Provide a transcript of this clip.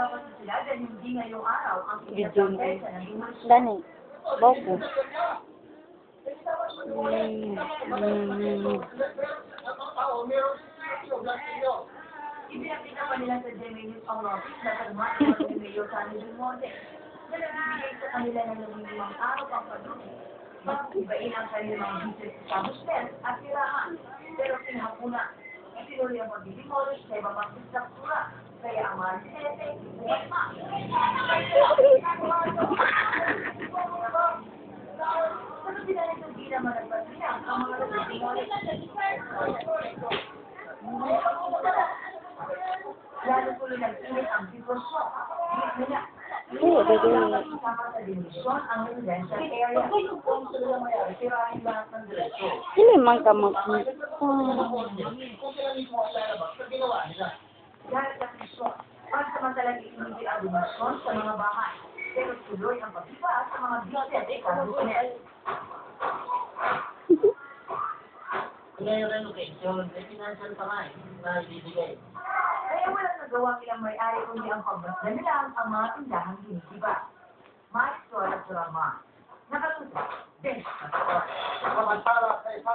nagkakaroon sila dahil hindi ngayong araw ang Video pinagkakita ng demolisyon. Dani. Boko. Ipinakita pa nila sa GMA News ang notice na pagmamahal ni Mayor Tani Dumonte na nagbibigay sa kanila ng 15 araw pang pagdusi. Ibain ang kanilang business establishment at tirahan. Pero sinahapuna, itinuloy ang pag-demolish sa ibang mga struktura. Kaya ang mga residente, buhat ma. Sa kabila nito, di naman nagpasilang ang mga nag-demolish. Lalo tuloy nag-init ang sitwasyon. Oo, bebe. Kasama sa demolisyon ang residential area. Kung sila mayari, tirahin lahat ng diretso. Hindi man ka mag... Dahil sa misyon, pansamantalang itinigil ang demolisyon sa mga bahay. Pero tuloy ang pagbiba sa mga business establishment. Ngayon relocation, may financial pa nga na ibibigay. Kaya walang nagawa ilang may-ari kundi ang pagbasda nila ang mga tindahang ginitiba. Maestro at Rama. Nakatutok. Bench. Samantala sa